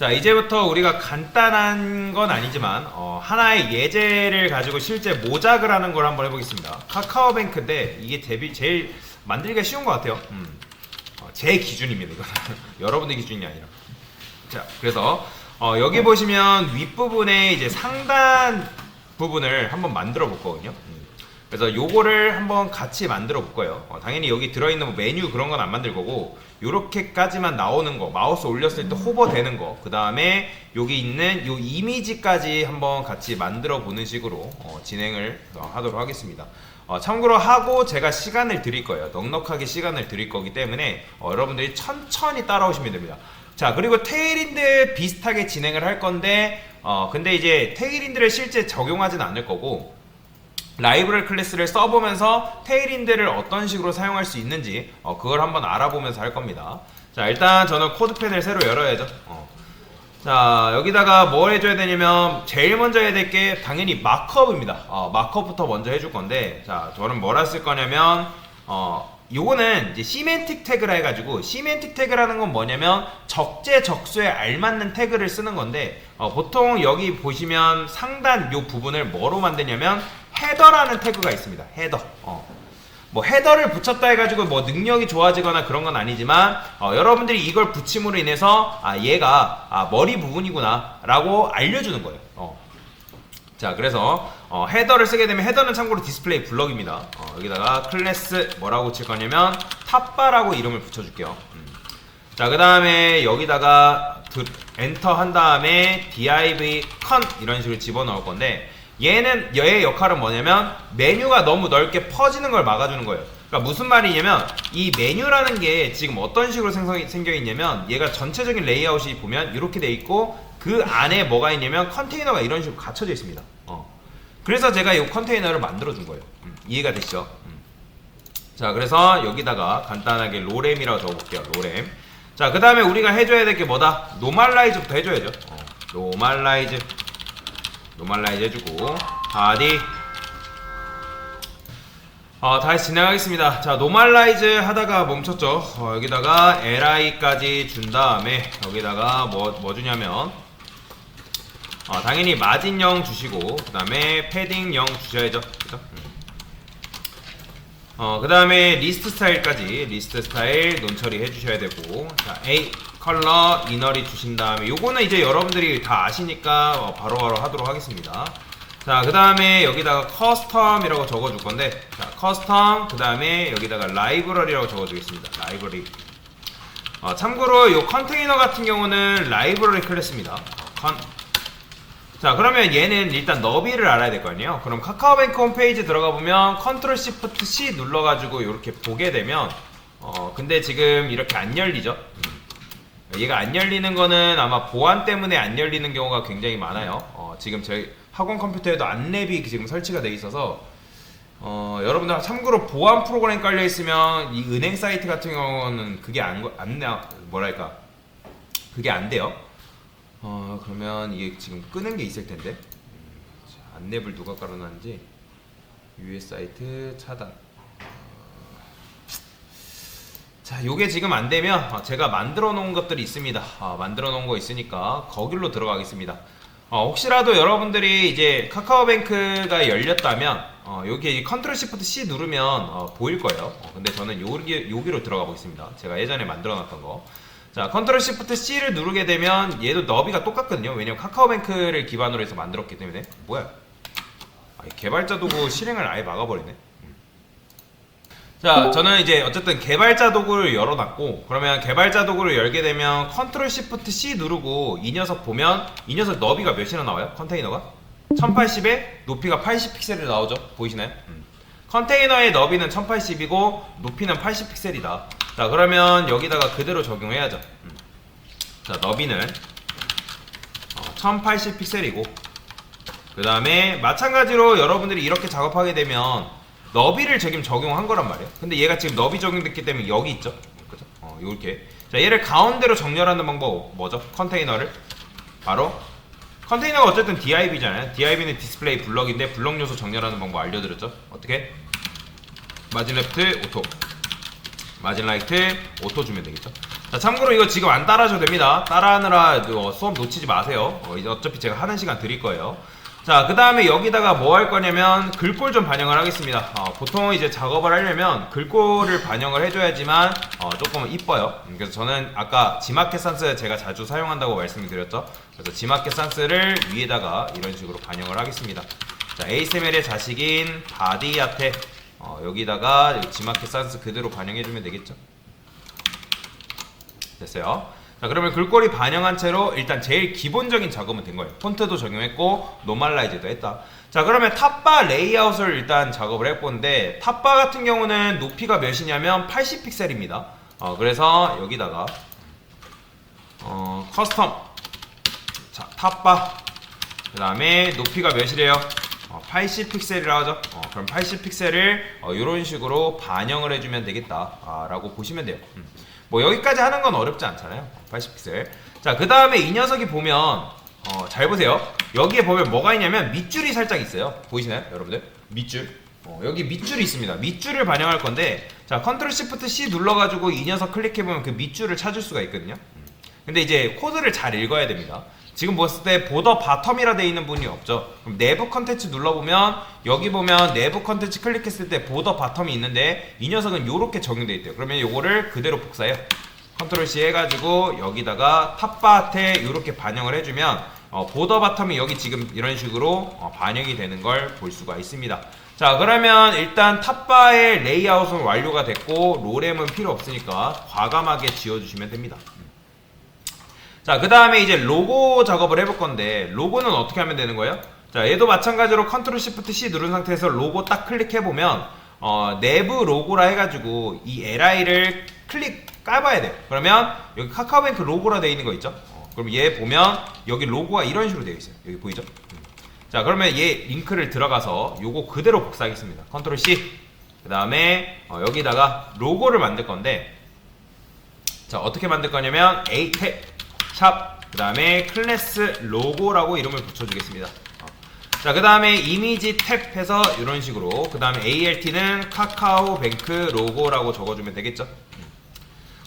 자, 이제부터 우리가 간단한 건 아니지만 하나의 예제를 가지고 실제 모작을 하는 걸 한번 해보겠습니다. 카카오뱅크인데 이게 제일 만들기가 쉬운 것 같아요. 제 기준입니다. 이거 여러분의 기준이 아니라. 자, 그래서 여기 보시면 윗부분에 이제 상단 부분을 한번 만들어 볼 거거든요. 그래서 요거를 한번 같이 만들어 볼 거예요. 당연히 여기 들어있는 뭐 메뉴 그런 건 안 만들 거고, 요렇게까지만 나오는 거, 마우스 올렸을 때 호버 되는 거, 그 다음에 여기 있는 요 이미지까지 한번 같이 만들어 보는 식으로 진행을 하도록 하겠습니다. 참고로 하고 제가 시간을 드릴 거예요. 넉넉하게 시간을 드릴 거기 때문에 여러분들이 천천히 따라오시면 됩니다. 자, 그리고 테일윈드 비슷하게 진행을 할 건데 근데 이제 테일윈드를 실제 적용하진 않을 거고, 라이브러리 클래스를 써보면서 테일윈드를 어떤 식으로 사용할 수 있는지 그걸 한번 알아보면서 할 겁니다. 자, 일단 저는 코드펜을 새로 열어야죠. 자, 여기다가 뭘 해줘야 되냐면 제일 먼저 해야 될 게 당연히 마크업입니다. 마크업부터 먼저 해줄 건데, 자, 저는 뭐라 쓸 거냐면 요거는 이제 시멘틱 태그라 해가지고, 시멘틱 태그라는 건 뭐냐면 적재적소에 알맞는 태그를 쓰는 건데, 보통 여기 보시면 상단 요 부분을 뭐로 만드냐면 헤더라는 태그가 있습니다. 헤더. 뭐 헤더를 붙였다 해가지고 뭐 능력이 좋아지거나 그런 건 아니지만 여러분들이 이걸 붙임으로 인해서 얘가 머리 부분이구나 라고 알려주는 거예요. 자, 그래서 헤더를 쓰게 되면, 헤더는 참고로 디스플레이 블럭입니다. 여기다가 클래스 뭐라고 칠 거냐면 탑바라고 이름을 붙여줄게요. 자, 그 다음에 여기다가 엔터 한 다음에 div con 이런 식으로 집어넣을 건데, 얘의 역할은 뭐냐면 메뉴가 너무 넓게 퍼지는 걸 막아주는 거예요. 그러니까 무슨 말이냐면 이 메뉴라는 게 지금 어떤 식으로 생겨 있냐면, 얘가 전체적인 레이아웃이 보면 이렇게 돼 있고, 그 안에 뭐가 있냐면 컨테이너가 이런 식으로 갇혀져 있습니다. 그래서 제가 이 컨테이너를 만들어 준 거예요. 이해가 되시죠? 자, 그래서 여기다가 간단하게 로램이라고 적어볼게요. 로램. 자, 그 다음에 우리가 해줘야 될 게 뭐다? 노멀라이즈부터 해줘야죠. 노멀라이즈 해주고, 바디. 다시 진행하겠습니다. 자, 노멀라이즈 하다가 멈췄죠. 여기다가 li까지 준 다음에 여기다가 뭐 주냐면 당연히 마진 0 주시고, 그 다음에 패딩 0 주셔야죠. 그죠? 그 다음에 리스트 스타일까지, 리스트 스타일 논처리 해주셔야 되고, 자, A 컬러 이너리 주신 다음에, 요거는 이제 여러분들이 다 아시니까 바로바로 하도록 하겠습니다. 자, 그 다음에 여기다가 커스텀이라고 적어줄 건데, 자, 커스텀, 그 다음에 여기다가 라이브러리라고 적어주겠습니다. 라이브러리. 참고로 요 컨테이너 같은 경우는 라이브러리 클래스입니다. 자, 그러면 얘는 일단 너비를 알아야 될 거 아니에요. 그럼 카카오뱅크 홈페이지 들어가 보면 컨트롤 시프트 C 눌러가지고 이렇게 보게 되면 근데 지금 이렇게 안 열리죠. 얘가 안 열리는 거는 아마 보안 때문에 안 열리는 경우가 굉장히 많아요. 지금 저희 학원 컴퓨터에도 안랩이 지금 설치가 돼 있어서 여러분들 참고로 보안 프로그램 깔려 있으면 이 은행 사이트 같은 경우는 그게 뭐랄까, 그게 안 돼요. 그러면 이게 지금 끄는 게 있을 텐데, 안랩을 누가 깔아놨는지. US 사이트 차단. 자, 요게 지금 안 되면 제가 만들어 놓은 것들이 있습니다. 만들어 놓은 거 있으니까 거길로 들어가겠습니다. 혹시라도 여러분들이 이제 카카오뱅크가 열렸다면 여기 컨트롤 시프트 C 누르면 보일 거예요. 근데 저는 여기로 들어가 보겠습니다. 제가 예전에 만들어 놨던 거. 자, 컨트롤 시프트 C를 누르게 되면 얘도 너비가 똑같거든요. 왜냐면 카카오뱅크를 기반으로 해서 만들었기 때문에. 뭐야, 개발자 도구 실행을 아예 막아버리네. 자, 저는 이제 어쨌든 개발자 도구를 열어놨고, 그러면 개발자 도구를 열게 되면 컨트롤 시프트 C 누르고 이 녀석 보면, 이 녀석 너비가 몇이나 나와요? 컨테이너가 1080에 높이가 80픽셀이 나오죠. 보이시나요? 컨테이너의 너비는 1080이고 높이는 80픽셀이다. 자, 그러면 여기다가 그대로 적용해야죠. 자, 너비는 1080픽셀이고, 그 다음에 마찬가지로 여러분들이 이렇게 작업하게 되면 너비를 지금 적용한 거란 말이에요. 근데 얘가 지금 너비 적용됐기 때문에 여기 있죠. 그죠? 요렇게. 자, 얘를 가운데로 정렬하는 방법 뭐죠? 컨테이너를 바로, 컨테이너가 어쨌든 div잖아요. div는 디스플레이 블럭인데 블럭 요소 정렬하는 방법 알려드렸죠. 어떻게? 마진 레프트 오토, 마진 라이트 오토 주면 되겠죠. 자, 참고로 이거 지금 안 따라하셔도 됩니다. 따라하느라 수업 놓치지 마세요. 이제 어차피 제가 하는 시간 드릴 거예요. 자, 그 다음에 여기다가 뭐 할 거냐면 글꼴 좀 반영을 하겠습니다. 보통 이제 작업을 하려면 글꼴을 반영을 해줘야지만 조금 이뻐요. 그래서 저는 아까 지마켓 산스 제가 자주 사용한다고 말씀을 드렸죠. 그래서 지마켓 산스를 위에다가 이런 식으로 반영을 하겠습니다. 자, ASML의 자식인 바디한테 여기다가 지마켓 산스 그대로 반영해주면 되겠죠. 됐어요. 자, 그러면 글꼴이 반영한 채로 일단 제일 기본적인 작업은 된 거예요. 폰트도 적용했고 노멀라이즈도 했다. 자, 그러면 탑바 레이아웃을 일단 작업을 해보는데 탑바 같은 경우는 높이가 몇이냐면 80픽셀입니다. 그래서 여기다가 커스텀 자, 탑바 그 다음에 높이가 몇이래요? 80픽셀이라 하죠. 그럼 80픽셀을 이런 식으로 반영을 해주면 되겠다 라고 보시면 돼요. 뭐 여기까지 하는 건 어렵지 않잖아요. 80픽셀. 자, 그 다음에 이 녀석이 보면 잘 보세요. 여기에 보면 뭐가 있냐면 밑줄이 살짝 있어요. 보이시나요, 여러분들? 밑줄. 여기 밑줄이 있습니다. 밑줄을 반영할 건데, 자, 컨트롤 시프트 C 눌러가지고 이 녀석 클릭해보면 그 밑줄을 찾을 수가 있거든요. 근데 이제 코드를 잘 읽어야 됩니다. 지금 보았을 때 보더 바텀이라 되어 있는 부분이 없죠. 그럼 내부 컨텐츠 눌러보면 여기 보면 내부 컨텐츠 클릭했을 때 보더 바텀이 있는데 이 녀석은 이렇게 적용되어 있대요. 그러면 이거를 그대로 복사해요. 컨트롤 C 해가지고 여기다가 탑바에 이렇게 반영을 해주면 보더 바텀이 여기 지금 이런 식으로 반영이 되는 걸 볼 수가 있습니다. 자, 그러면 일단 탑바의 레이아웃은 완료가 됐고 로렘은 필요 없으니까 과감하게 지워주시면 됩니다. 자, 그 다음에 이제 로고 작업을 해볼 건데 로고는 어떻게 하면 되는 거예요? 자, 얘도 마찬가지로 컨트롤 시프트 C 누른 상태에서 로고 딱 클릭해보면 내부 로고라 해가지고 이 LI를 까봐야 돼요. 그러면 여기 카카오뱅크 로고라 되어 있는 거 있죠? 그럼 얘 보면 여기 로고가 이런 식으로 되어 있어요. 여기 보이죠? 자, 그러면 얘 링크를 들어가서 요거 그대로 복사하겠습니다. 컨트롤 C 그 다음에 여기다가 로고를 만들 건데 자, 어떻게 만들 거냐면 A 탭 샵, 그 다음에 클래스 로고라고 이름을 붙여주겠습니다. 자, 그 다음에 이미지 탭 해서 이런 식으로, 그 다음에 ALT는 카카오뱅크 로고라고 적어주면 되겠죠.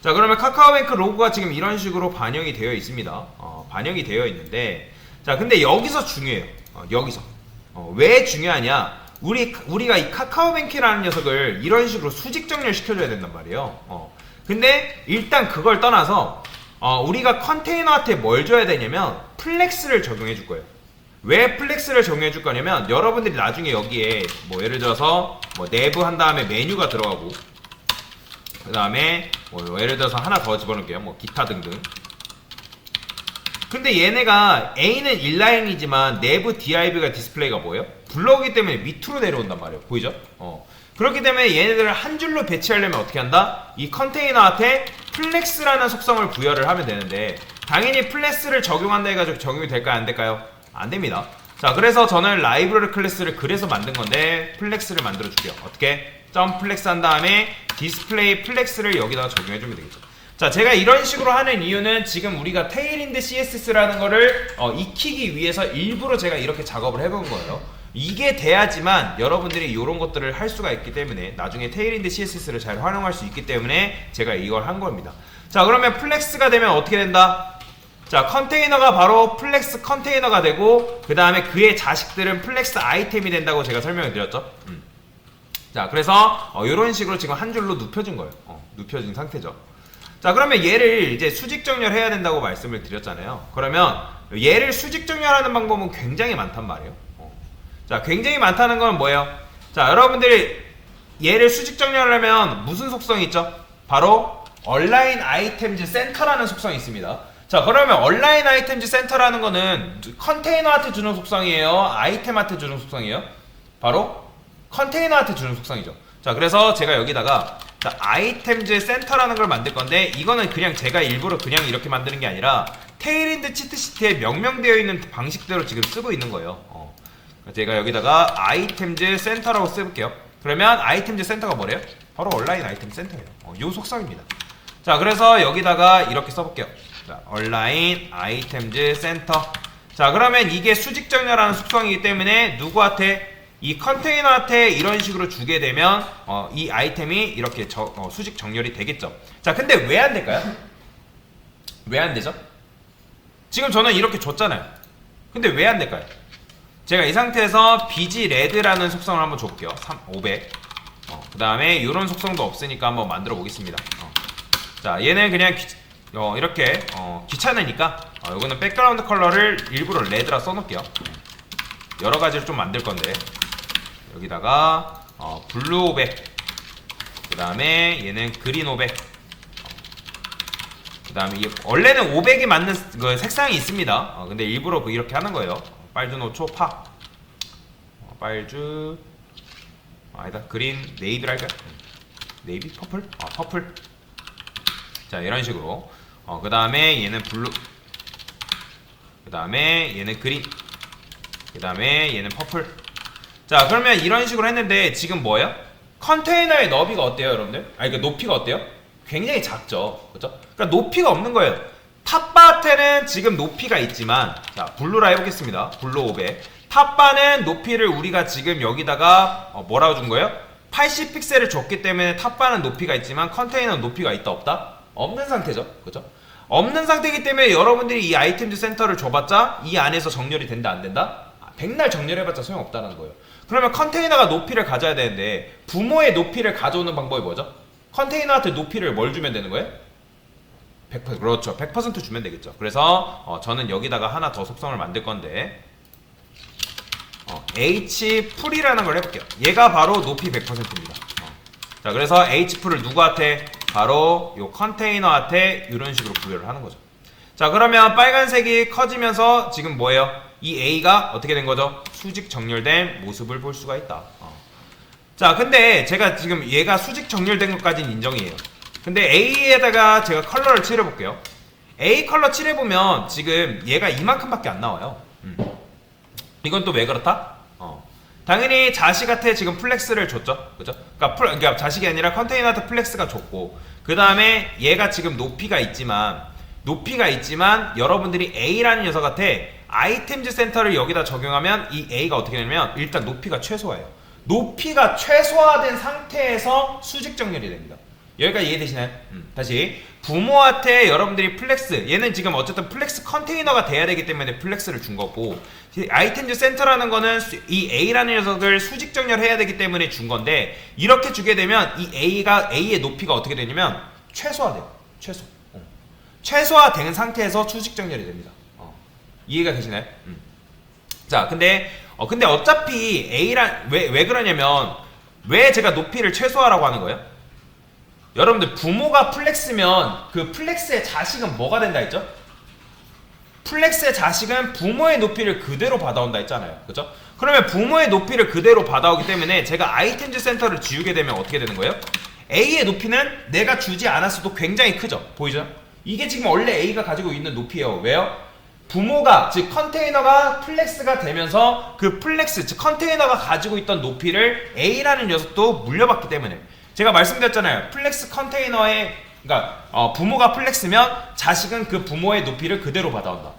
자, 그러면 카카오뱅크 로고가 지금 이런 식으로 반영이 되어 있습니다. 반영이 되어 있는데, 자, 근데 여기서 중요해요. 여기서 왜 중요하냐? 우리가 이 카카오뱅크라는 녀석을 이런 식으로 수직 정렬 시켜줘야 된단 말이에요. 근데 일단 그걸 떠나서 우리가 컨테이너한테 뭘 줘야 되냐면 플렉스를 적용해 줄 거예요. 왜 플렉스를 적용해 줄 거냐면 여러분들이 나중에 여기에 뭐 예를 들어서 뭐 내부 한 다음에 메뉴가 들어가고 그 다음에 뭐 예를 들어서 하나 더 집어넣을게요. 뭐 기타 등등. 근데 얘네가 A는 인라인이지만 내부 div가 디스플레이가 뭐예요? 블럭이기 때문에 밑으로 내려온단 말이에요. 보이죠? 그렇기 때문에 얘네들을 한 줄로 배치하려면 어떻게 한다? 이 컨테이너한테 플렉스라는 속성을 부여를 하면 되는데 당연히 플렉스를 적용한다 해가지고 적용이 될까요? 안 될까요? 안 됩니다. 자, 그래서 저는 라이브러리 클래스를 그래서 만든 건데 플렉스를 만들어 줄게요. 어떻게? 점 플렉스 한 다음에 디스플레이 플렉스를 여기다가 적용해 주면 되겠죠. 자, 제가 이런 식으로 하는 이유는 지금 우리가 테일인드 CSS라는 거를 익히기 위해서 일부러 제가 이렇게 작업을 해본 거예요. 이게 돼야지만 여러분들이 이런 것들을 할 수가 있기 때문에 나중에 테일인드 CSS를 잘 활용할 수 있기 때문에 제가 이걸 한 겁니다. 자, 그러면 플렉스가 되면 어떻게 된다? 자, 컨테이너가 바로 플렉스 컨테이너가 되고 그 다음에 그의 자식들은 플렉스 아이템이 된다고 제가 설명을 드렸죠. 자, 그래서 이런 식으로 지금 한 줄로 눕혀진 거예요. 눕혀진 상태죠. 자, 그러면 얘를 이제 수직 정렬해야 된다고 말씀을 드렸잖아요. 그러면 얘를 수직 정렬하는 방법은 굉장히 많단 말이에요. 자, 굉장히 많다는 건 뭐예요? 자, 여러분들이 얘를 수직 정렬하려면 무슨 속성이 있죠? 바로 얼라인 아이템즈 센터라는 속성이 있습니다. 자, 그러면 얼라인 아이템즈 센터라는 거는 컨테이너한테 주는 속성이에요? 아이템한테 주는 속성이에요? 바로 컨테이너한테 주는 속성이죠. 자, 그래서 제가 여기다가 자, 아이템즈 센터라는 걸 만들 건데 이거는 그냥 제가 일부러 그냥 이렇게 만드는 게 아니라 테일인드 치트시트에 명명되어 있는 방식대로 지금 쓰고 있는 거예요. 제가 여기다가 아이템즈 센터라고 써볼게요. 그러면 아이템즈 센터가 뭐래요? 바로 얼라인 아이템 센터예요. 요 속성입니다. 자, 그래서 여기다가 이렇게 써볼게요. 자, 얼라인 아이템즈 센터. 자, 그러면 이게 수직 정렬하는 속성이기 때문에 누구한테? 이 컨테이너한테 이런 식으로 주게 되면 이 아이템이 이렇게 수직 정렬이 되겠죠. 자, 근데 왜 안 될까요? 왜 안 되죠? 지금 저는 이렇게 줬잖아요. 근데 왜 안 될까요? 제가 이 상태에서 BG 레드라는 속성을 한번 줘볼게요. 500. 그 다음에 이런 속성도 없으니까 한번 만들어 보겠습니다. 자, 얘는 그냥 이렇게 귀찮으니까 이거는 백그라운드 컬러를 일부러 레드라 써놓을게요. 여러 가지를 좀 만들 건데 여기다가 블루 500, 그 다음에 얘는 그린 500, 그 다음에 원래는 500이 맞는 그 색상이 있습니다. 근데 일부러 이렇게 하는 거예요. 빨주, 노초, 파, 빨주, 아니다, 그린, 네이비를 할까요? 네이비? 퍼플? 퍼플. 자, 이런 식으로. 그 다음에 얘는 블루, 그 다음에 얘는 그린, 그 다음에 얘는 퍼플. 자, 그러면 이런 식으로 했는데 지금 뭐예요? 컨테이너의 너비가 어때요, 여러분들? 그러니까 높이가 어때요? 굉장히 작죠, 그렇죠? 그러니까 높이가 없는 거예요. 탑바한테는 지금 높이가 있지만, 자, 블루라 해보겠습니다. 블루 500. 탑바는 높이를 우리가 지금 여기다가 뭐라고 준 거예요? 80픽셀을 줬기 때문에 탑바는 높이가 있지만 컨테이너는 높이가 있다 없다? 없는 상태죠, 그렇죠? 없는 상태이기 때문에 여러분들이 이 아이템즈 센터를 줘봤자 이 안에서 정렬이 된다 안 된다? 백날 정렬해봤자 소용없다는 거예요. 그러면 컨테이너가 높이를 가져야 되는데 부모의 높이를 가져오는 방법이 뭐죠? 컨테이너한테 높이를 뭘 주면 되는 거예요? 100%, 그렇죠. 100% 주면 되겠죠. 그래서 저는 여기다가 하나 더 속성을 만들 건데 h풀이라는 걸 해볼게요. 얘가 바로 높이 100%입니다. 자, 그래서 h풀을 누구한테? 바로 요 컨테이너한테 이런 식으로 구별을 하는 거죠. 자, 그러면 빨간색이 커지면서 지금 뭐예요? 이 A가 어떻게 된 거죠? 수직 정렬된 모습을 볼 수가 있다. 자, 근데 제가 지금 얘가 수직 정렬된 것까지는 인정이에요. 근데 A에다가 제가 컬러를 칠해볼게요. A 컬러 칠해보면 지금 얘가 이만큼밖에 안 나와요. 이건 또 왜 그렇다? 당연히 자식한테 지금 플렉스를 줬죠, 그죠? 그러니까 자식이 아니라 컨테이너한테 플렉스가 줬고, 그 다음에 얘가 지금 높이가 있지만 여러분들이 A라는 녀석한테 아이템즈 센터를 여기다 적용하면 이 A가 어떻게 되냐면 일단 높이가 최소화예요. 높이가 최소화된 상태에서 수직 정렬이 됩니다. 여기까지 이해되시나요? 다시 부모한테 여러분들이 플렉스, 얘는 지금 어쨌든 플렉스 컨테이너가 돼야 되기 때문에 플렉스를 준 거고, 아이템즈 센터라는 거는 이 A라는 녀석을 수직 정렬해야 되기 때문에 준 건데, 이렇게 주게 되면 이 A의 높이가 어떻게 되냐면 최소화돼요. 최소화된 상태에서 수직 정렬이 됩니다. 이해가 되시나요? 자, 근데 어차피 A란 왜 그러냐면, 왜 제가 높이를 최소화라고 하는 거예요? 여러분들 부모가 플렉스면 그 플렉스의 자식은 뭐가 된다 했죠? 플렉스의 자식은 부모의 높이를 그대로 받아온다 했잖아요, 그죠? 그러면 부모의 높이를 그대로 받아오기 때문에 제가 아이템즈 센터를 지우게 되면 어떻게 되는 거예요? A의 높이는 내가 주지 않았어도 굉장히 크죠? 보이죠? 이게 지금 원래 A가 가지고 있는 높이예요. 왜요? 부모가, 즉 컨테이너가 플렉스가 되면서 그 플렉스, 즉 컨테이너가 가지고 있던 높이를 A라는 녀석도 물려받기 때문에, 제가 말씀드렸잖아요. 플렉스 컨테이너에, 그러니까 부모가 플렉스면 자식은 그 부모의 높이를 그대로 받아온다.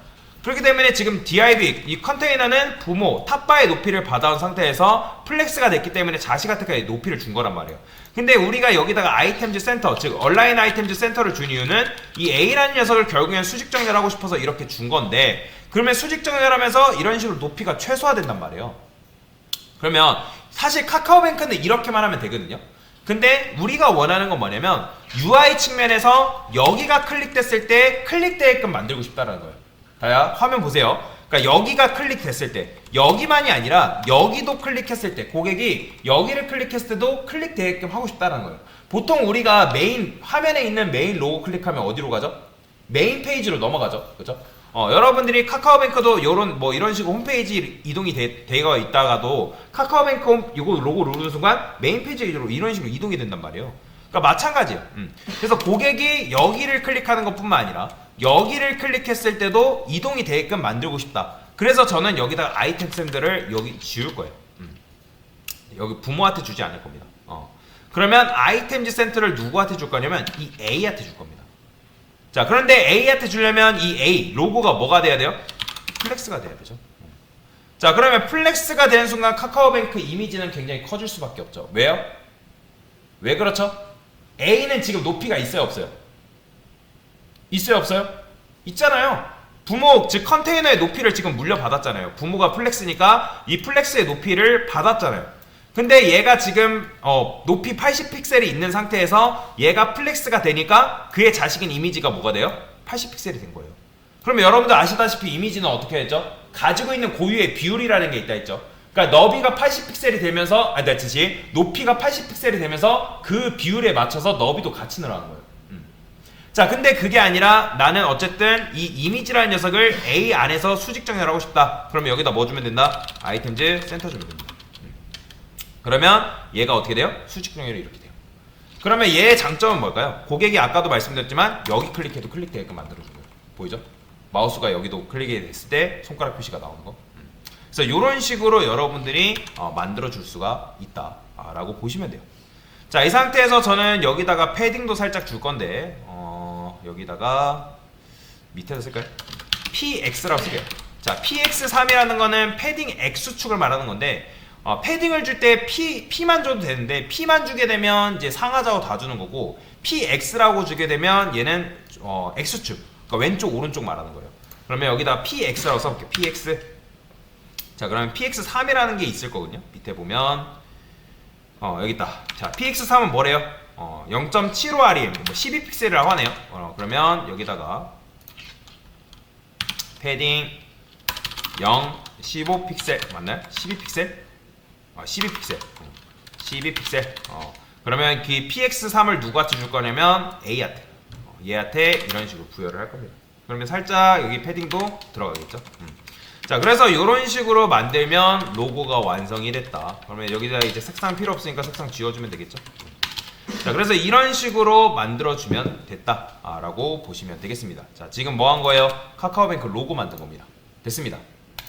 그렇기 때문에 지금 div, 이 컨테이너는 부모, 탑바의 높이를 받아온 상태에서 플렉스가 됐기 때문에 자식한테까지 높이를 준 거란 말이에요. 근데 우리가 여기다가 아이템즈 센터, 즉 얼라인 아이템즈 센터를 준 이유는 이 A라는 녀석을 결국엔 수직 정렬하고 싶어서 이렇게 준 건데, 그러면 수직 정렬하면서 이런 식으로 높이가 최소화된단 말이에요. 그러면 사실 카카오뱅크는 이렇게만 하면 되거든요. 근데 우리가 원하는 건 뭐냐면 UI 측면에서 여기가 클릭됐을 때 클릭되게끔 만들고 싶다는 거예요. 자, 화면 보세요. 그러니까 여기가 클릭됐을 때, 여기만이 아니라 여기도 클릭했을 때, 고객이 여기를 클릭했을 때도 클릭되게끔 하고 싶다는 거예요. 보통 우리가 메인 화면에 있는 메인 로고 클릭하면 어디로 가죠? 메인 페이지로 넘어가죠, 그렇죠? 여러분들이 카카오뱅크도 이런 식으로 홈페이지 이동이 되어 있다가도 카카오뱅크 이거 로고 누르는 순간 메인 페이지로 이런 식으로 이동이 된단 말이에요. 그러니까 마찬가지예요. 그래서 고객이 여기를 클릭하는 것뿐만 아니라 여기를 클릭했을 때도 이동이 되게끔 만들고 싶다. 그래서 저는 여기다가 아이템 샌들을 여기 지울 거예요. 여기 부모한테 주지 않을 겁니다. 그러면 아이템즈 센터를 누구한테 줄 거냐면 이 A한테 줄 겁니다. 자, 그런데 A한테 주려면 이 A 로고가 뭐가 돼야 돼요? 플렉스가 돼야 되죠. 자, 그러면 플렉스가 되는 순간 카카오뱅크 이미지는 굉장히 커질 수밖에 없죠. 왜요? 왜 그렇죠? A는 지금 높이가 있어요, 없어요? 있어요, 없어요? 있잖아요. 부모 즉 컨테이너의 높이를 지금 물려받았잖아요. 부모가 플렉스니까 이 플렉스의 높이를 받았잖아요. 근데 얘가 지금 높이 80픽셀이 있는 상태에서 얘가 플렉스가 되니까 그의 자식인 이미지가 뭐가 돼요? 80픽셀이 된 거예요. 그러면 여러분들 아시다시피 이미지는 어떻게 했죠? 가지고 있는 고유의 비율이라는 게 있다 했죠. 그러니까 너비가 80픽셀이 되면서 높이가 80픽셀이 되면서 그 비율에 맞춰서 너비도 같이 늘어나는 거예요. 자, 근데 그게 아니라 나는 어쨌든 이 이미지라는 녀석을 A 안에서 수직 정렬하고 싶다. 그러면 여기다 뭐 주면 된다? 아이템즈 센터 주면 됩니다. 그러면 얘가 어떻게 돼요? 수직 정렬이 이렇게 돼요. 그러면 얘의 장점은 뭘까요? 고객이 아까도 말씀드렸지만 여기 클릭해도 클릭되게끔 만들어주는 거예요. 보이죠? 마우스가 여기도 클릭이 됐을 때 손가락 표시가 나오는 거. 그래서 이런 식으로 여러분들이 만들어줄 수가 있다라고 보시면 돼요. 자, 이 상태에서 저는 여기다가 패딩도 살짝 줄 건데 여기다가 밑에서 쓸까요? PX라고 쓸게요. 자, PX3이라는 거는 패딩 X축을 말하는 건데 패딩을 줄 때 P만 줘도 되는데 P만 주게 되면 이제 상하좌우 다 주는 거고 PX라고 주게 되면 얘는 X축, 그러니까 왼쪽 오른쪽 말하는 거예요. 그러면 여기다 PX라고 써볼게요. PX. 자, 그러면 PX3이라는 게 있을 거거든요. 밑에 보면 여기 있다. 자, PX3은 뭐래요? 0.75REM, 12픽셀이라고 하네요. 그러면 여기다가 패딩 0, 15픽셀 맞나요? 12픽셀? 12픽셀. 12픽셀. 그러면 그 PX3을 누구한테 줄 거냐면 A한테. 얘한테 이런 식으로 부여를 할 겁니다. 그러면 살짝 여기 패딩도 들어가겠죠. 자, 그래서 이런 식으로 만들면 로고가 완성이 됐다. 그러면 여기다 이제 색상 필요 없으니까 색상 지워주면 되겠죠. 자, 그래서 이런 식으로 만들어주면 됐다 라고 보시면 되겠습니다. 자, 지금 뭐 한 거예요? 카카오뱅크 로고 만든 겁니다. 됐습니다.